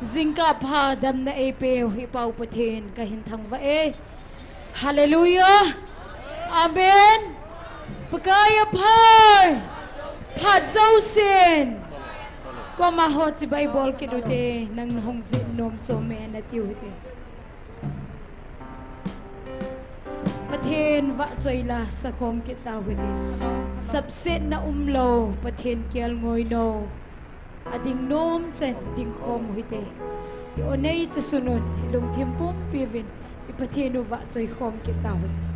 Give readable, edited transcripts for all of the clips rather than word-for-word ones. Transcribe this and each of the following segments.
Zingka pa dam na epeo hipaw patin kahin thang vae. Hallelujah. Amen. Pagkaya pai. Padzau sin. Ko mahot si Bible kidute nang hong sin nom chome na tiute. Patin va choila sa khom kita huli. Sabsit na umlo patin kial ngoy no. Ading nom chen ding khom huite. Ionay sa sunod ilong timpong pivin ipatino va choy khom kita huli.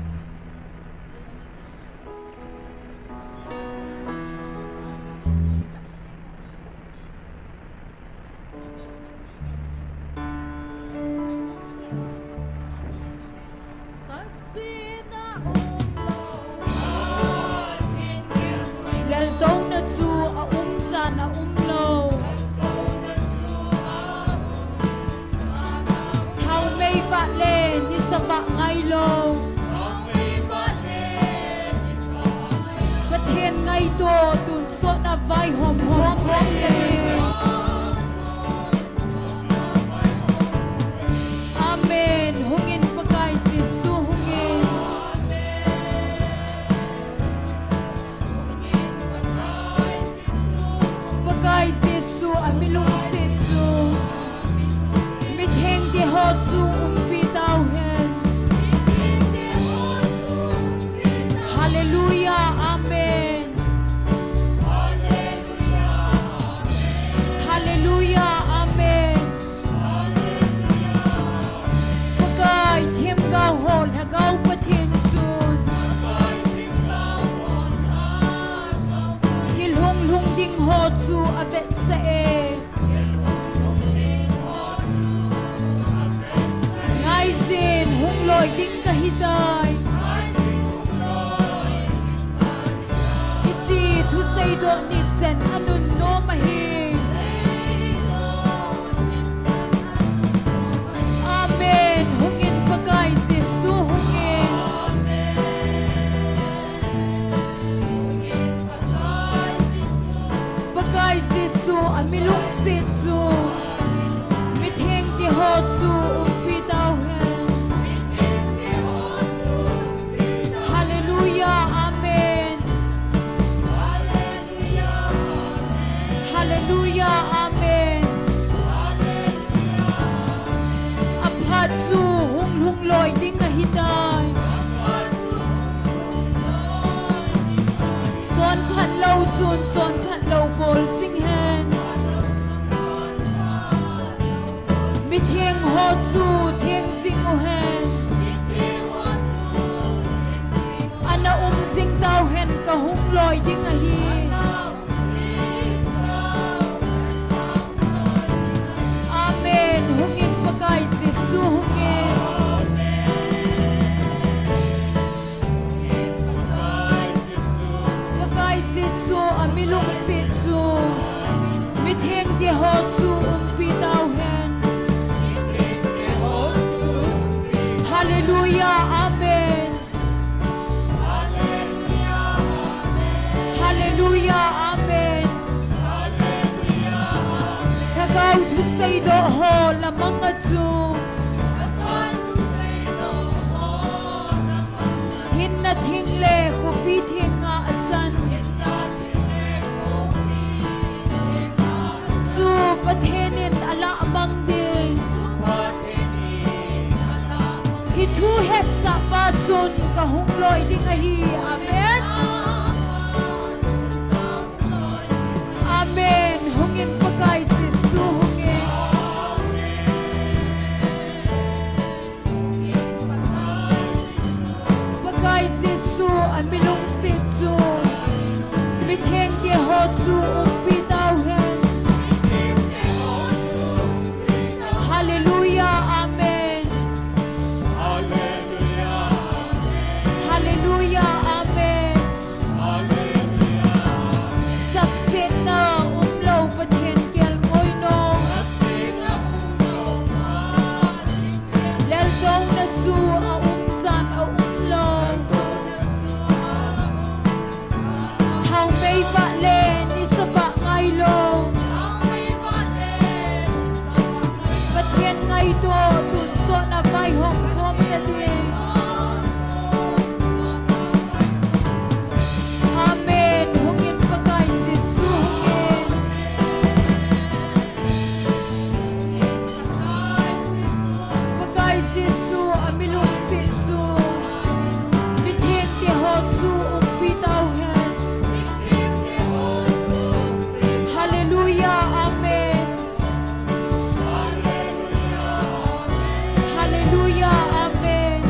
Hallelujah, amen. ito tunso na vai hong kom na din. Amen. Hungin pagkay Jesu hungin. Pagkay Jesu amilong Jesu. Bithin ti hotsu umpitaw hen. Hallelujah. Amen. Hallelujah. Amen.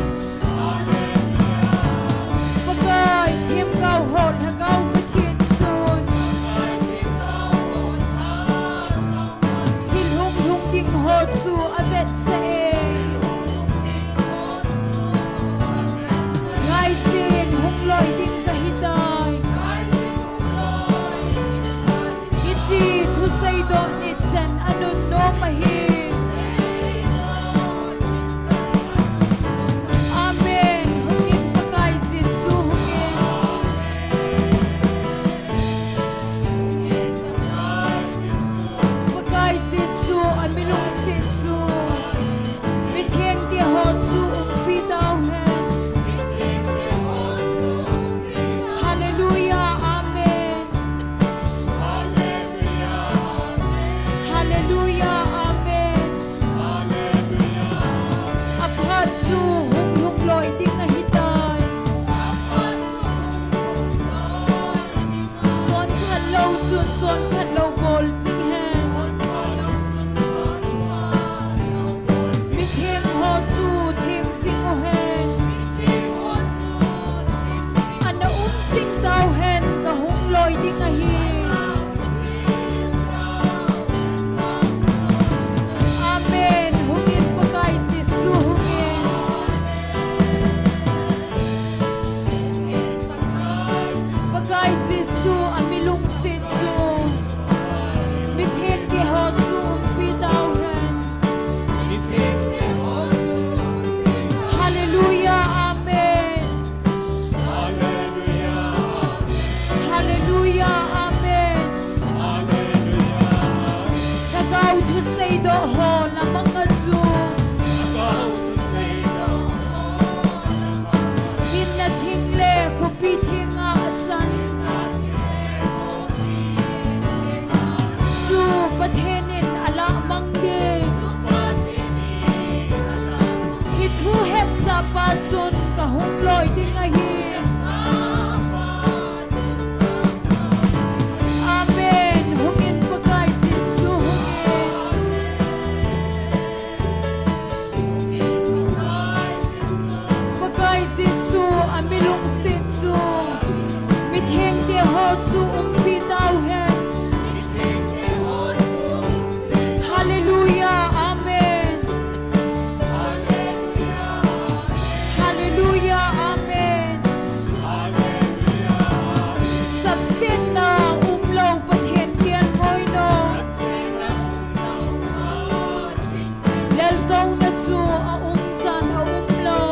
Pagkay thiêm cao hồn hà cao bất thiên xuân. Hin hung hung ding hot su avet sa e. Ngay sin hung loi ding kahitay. Itzi thu say do nit chan anun no mahin. Amen. Hungin pagkay Jesu hungin. Pagkay Jesu amilong Jesu. Bithin ti hotsu umpitaw hen. Hallelujah. Amen. Hallelujah. Amen. Aphat su hung hung loi ding na hitay. Chon phat lâu chun chon phat lâu bol sing hen. Mi thiêm ho chu thiêm sing o hen. Ana sing tao hen ka hung loi ding na hi. Amen. Hungin pagkay Jesu hungin. Pagkay Jesu amilong Jesu. Bithin ti hotsu umpitaw hen. Hallelujah. Amen. Hallelujah. Amen. Kagaw thu say do ho na mga Jew. Hin na thingle ko pithi nga atsan. Su pathenin ala mangge. Hithu het sa patsun kahung loi ding ahin. Amen. Hungin pagkay Jesu hungin. Pagkay Jesu amilong Jesu. Bithin ti hotsu umpitaw hen. Hallelujah. Amen. Hallelujah. Amen. Sabsin na umlaw pathin tiyan mo'y no. Lalgaw na chu a umsan a umlaw.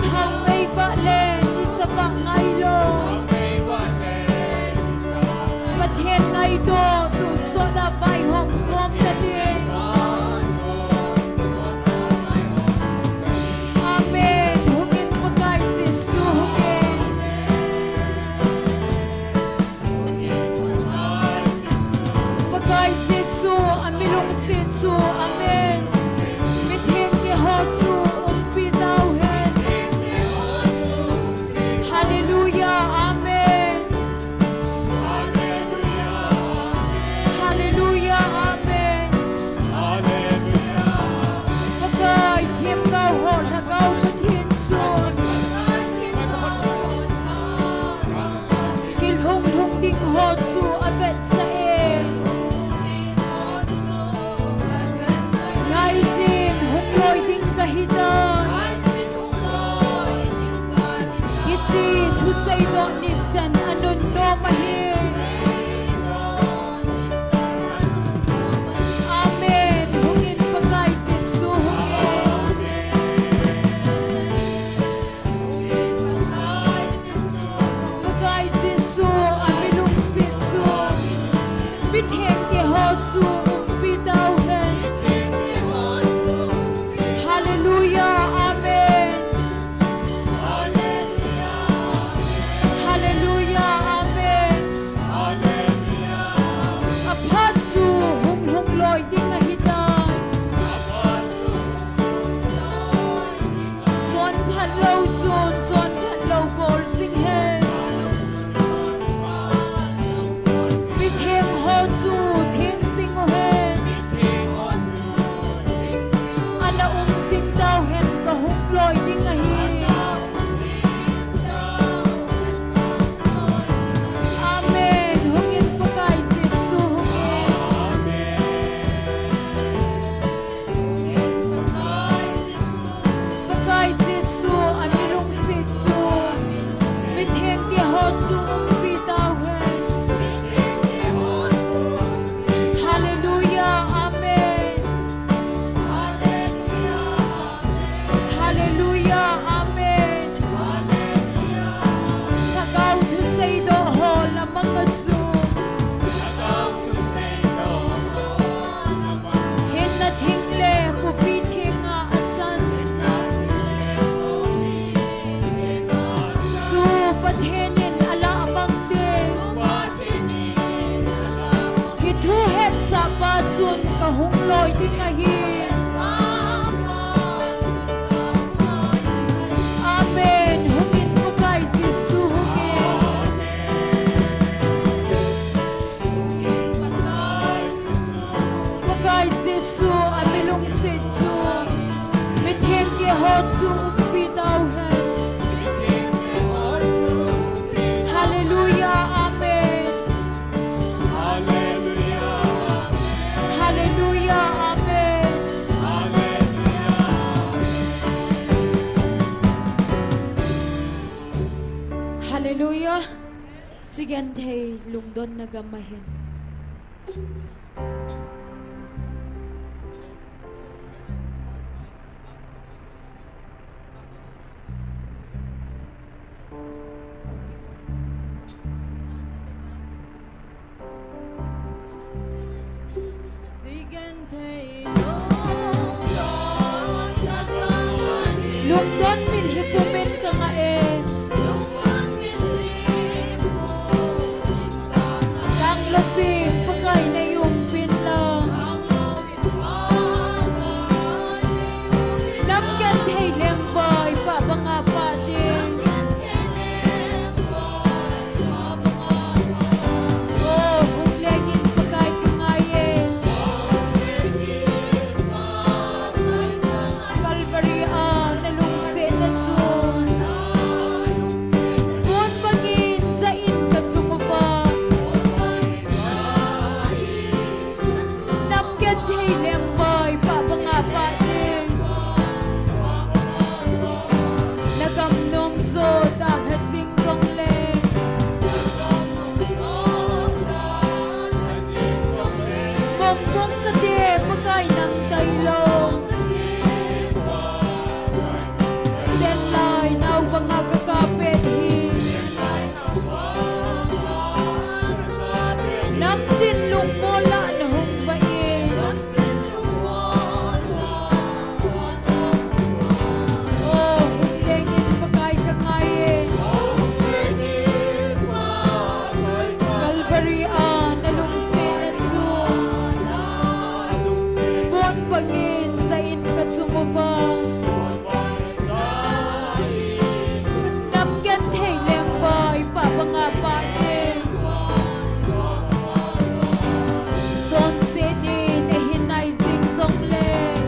Thang may balen isa pa ngaylo. Pathin ngay do tunso na vai hong kom na din. Amen. Hungin pagkay Jesu hungin. Pagkay Jesu amilong Jesu. Amen. Bithin ti hotsu umpitaw hen. Hallelujah. Amen. Hallelujah. Amen. Pagkay thiêm cao hồn hà cao bất thiên xuân. Hil hung hung ding hotsu avet sa e. Ngay sin hung loi ding kahitan. Itzi thu say do nit chan anun no mahin. Amen. Hungin pagkay Jesu hungin. Pagkay Jesu amilong Jesu. Bithin ti hotsu thu hết sa ba chun ka hung loi ding a hi amen hungin pakai Jesu hungin pakai Jesu amilung se chu mit hen ke ho chu pi dau hai hallelujah amen hallelujah amen hallelujah sigan thei lungdon nagamahin lungdon milhipumin ka nga kang lapin pagay na yung pinlang namgan thay lembay pabangapa din oh humlegin pagay ka nga Calvary nalungsin na chun buwan bangin sa inkat sumaba namgat hay lembay pabangapa din nagamnong so dahat sing song leng bongbong kate pagay ng taylong senlay naw mga kakapit namtin lungmola na humbain oh humlengin pagay kangayin Calvary nalungsin at sun buwan bangin sa inkat sumubang namgat hay lembay pabangapa din son sinin hinay sing song leng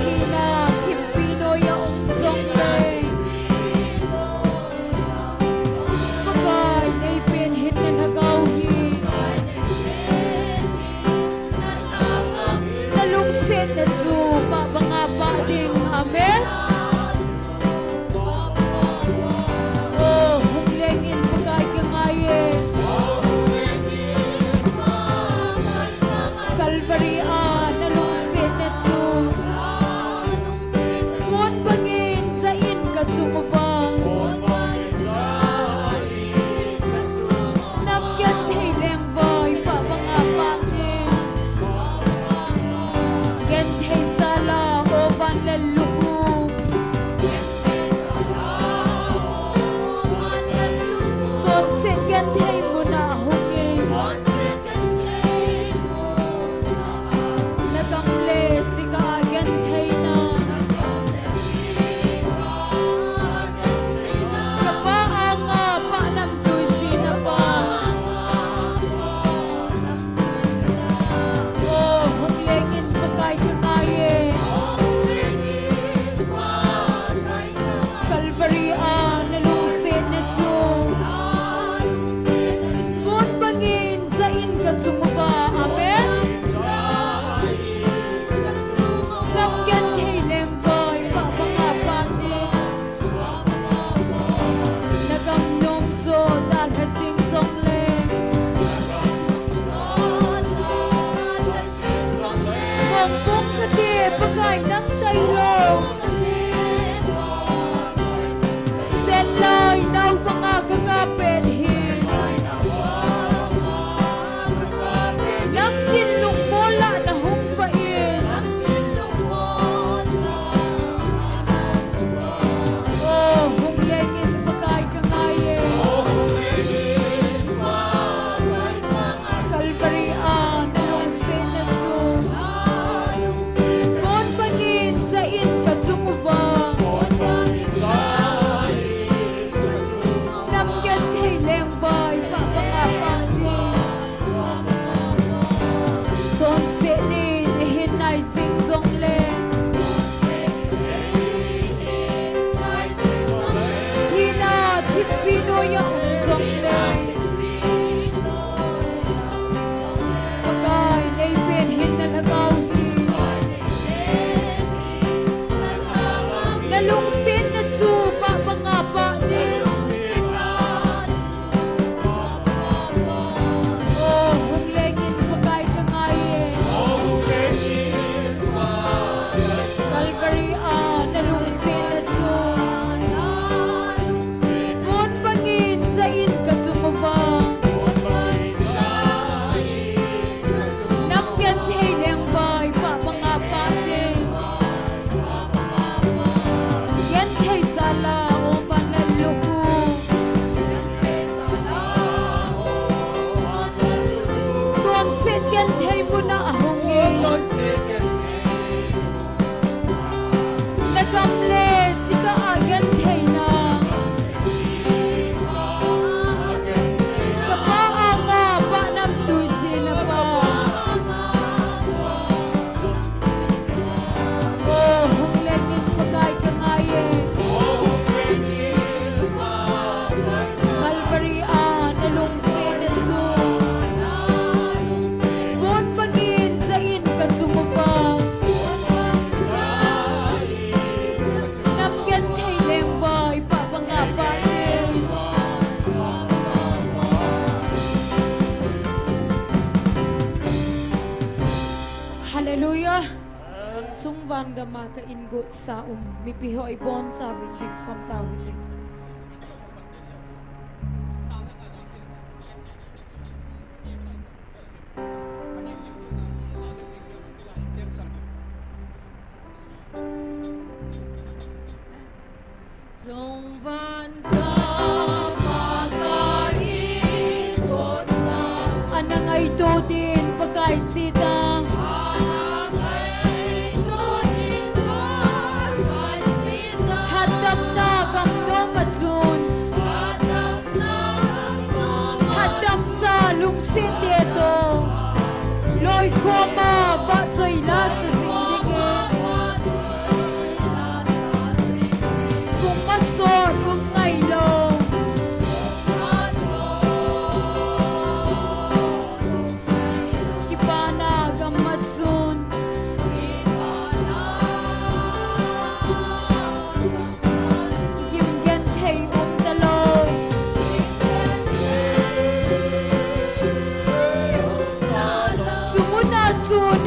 hina kimpino yaong song leng pagay na ipinhin na nagawhi nalungsin na su pabangapa ding amen oh humlengin pagay ka ngayon Calvary nalungsin na su buwan bangin sa inkat sumubang namgat hay lembay pabangapa din Gen hay sala o banlaluhong son sen gen hay muna hungin nagamlet si kaagan hay na kapaanga pa ng dusina pa oh humlengin pagay kakayin Calvary nalungsin na chun gen thei mu na ahongi na kam le chika agen thei na ka pa anga pa nam tu si na pa oh hung le ngin pakai ka ngaye Calvary nalung sin at su bon pagin sa in ka sumapa napyan kay lembay papangapa Hallelujah chung van gama ka ingot sa mipiho ay bon sa bing kam tawid Chung van gama ka ingot sa anang ay din pagkait sita Hadam na kang nomadsun Hadam sa lungsin dito Loy koma batsoy nasa singligin Kung masor kung ngaylong Kipana kang matsun Gimgen thay taloy Sumunat sun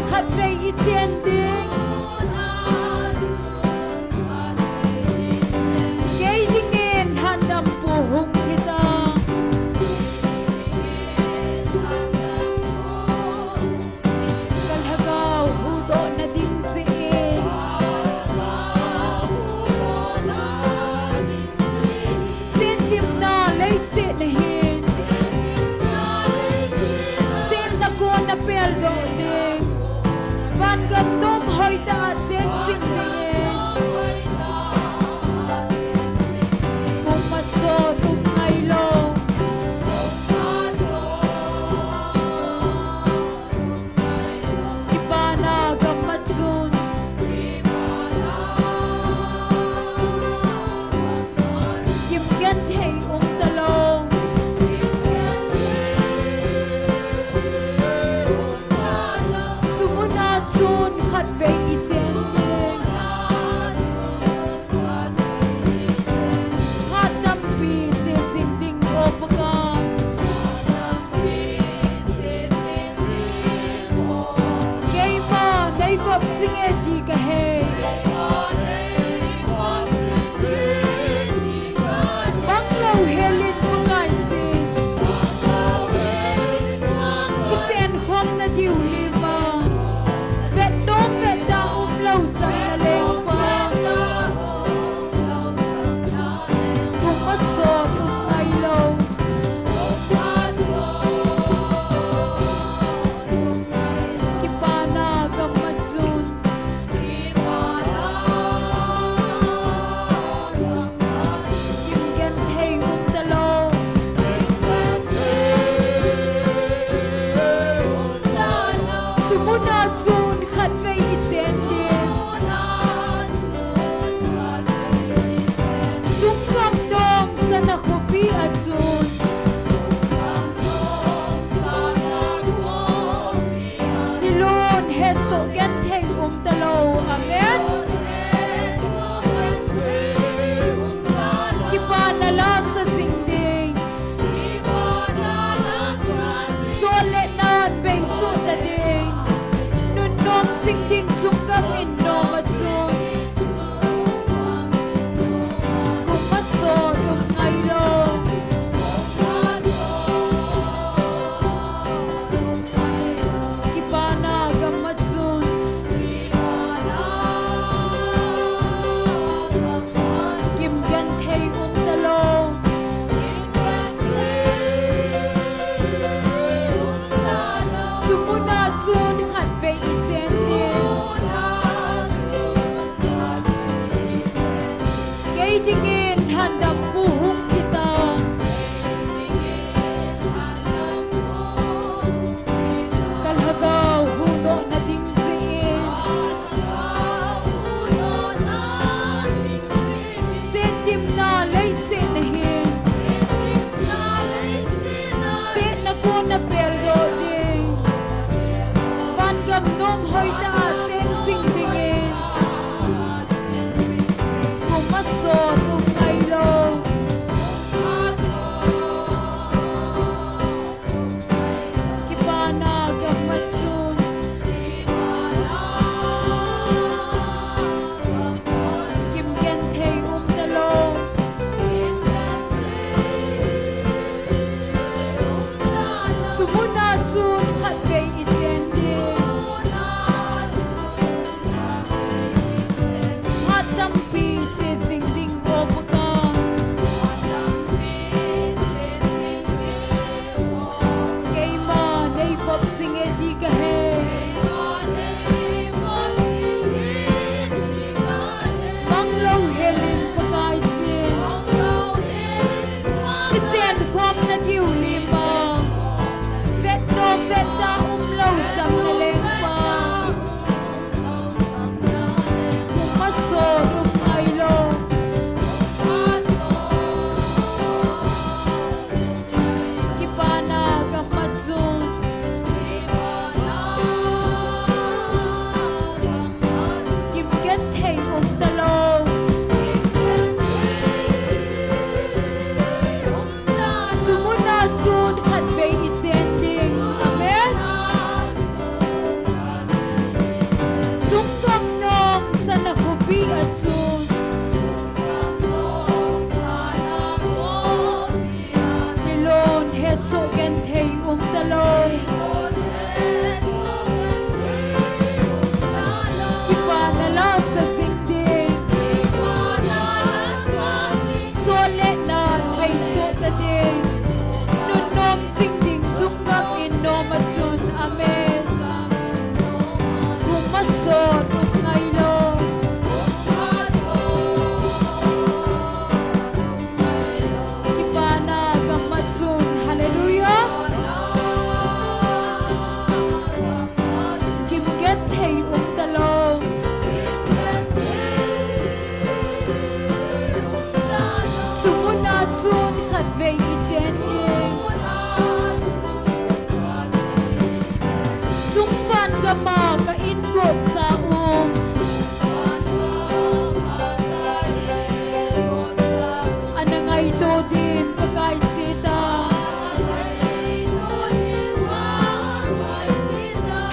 Chen khom na thiu lima Vet no vet ta lâu chăm na leng pa Maso nung ay lo Kipana kamatsun Kimget hey talo Sumuna chun khat ve itending Amen Sungam nong sana khobi achun Milon heso gen thei talo Kipana la sa singding Sole na may so ta ding Nun nom singding chungam in nom achun Amen Kumaso nung ngailo Kipana kamatsun Hallelujah Kimget hey talo Sumuna chun khat ve itending Sungvan gama ka ingot sa Anangay to din pagkait sita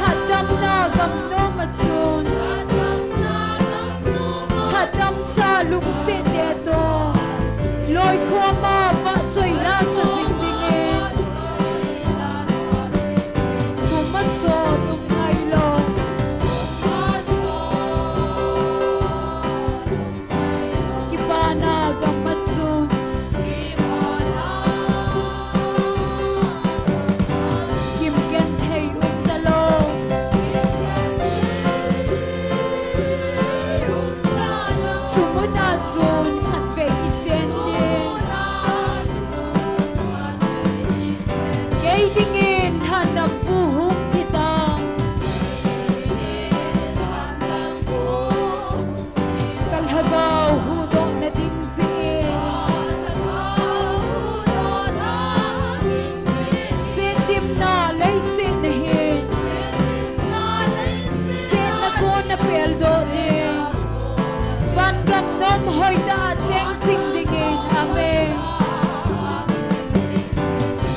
Hadam na gamno matsun Hadam sa lungsit eto Loy khoma va choy la sa singdingin Kumaso nung ngailo Kipana gamatsun Kimgen hey talo Sumuna chun khat ve itending Kay tingin hanam puhong kita Kalhagaw hudo na dingsin Sindim na lay sinahin Sin na ko na peldo din Vangam nom hoy da cheng singdingin Amen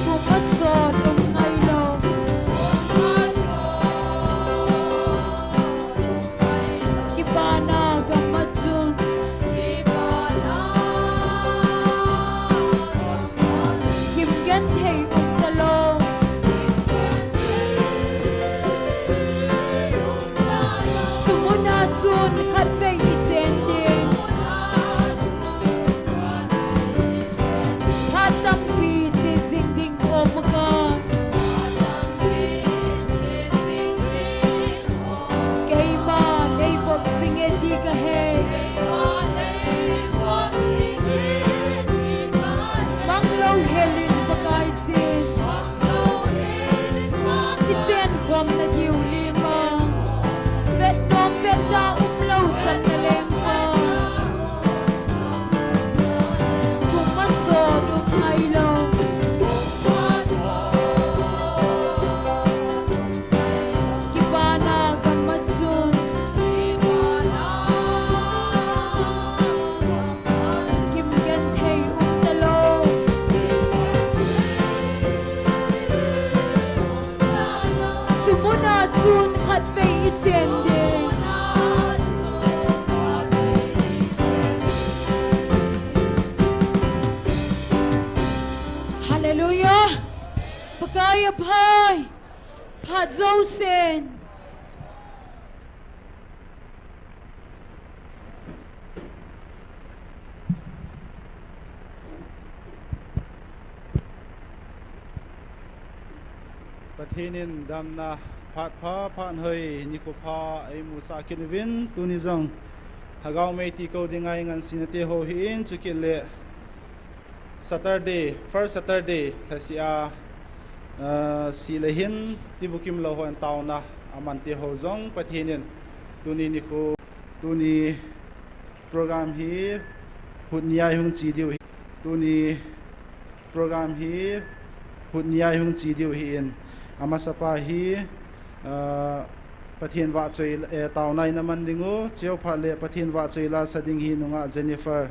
Kumaso nung ngailo Kipana gamatsun Kimgen hey talo Sumuna chun khat ve itending Hatam pi che singding opakan Kay ma nay pop singe di ka hey Manglo helin pakay sin Itsen khom na diu lima Vet nom vet da lâu chăm na leng pa Kumaso nung ngailo Kipana kamatsun Kimgen hey talo Sumuna chun khat ve itending Hallelujah Pagkaya pay Padzosen Pathinin damna phat pha phan hơi niku pha ai musa kinvin tunizang hagaw mei ti ko dingai ngan sinate ho hi in chukile Saturday first Saturday thasia si lehin tibukim lo ho tauna amanti ho zong pathinin tuni niku tuni program hi hutnia hung chi diu tuni program hi hutnia hung chi diu hi in amasapa hi pathin wa choi taunai naman dingu cheu phale pathin wa choi la sading hi nunga Jennifer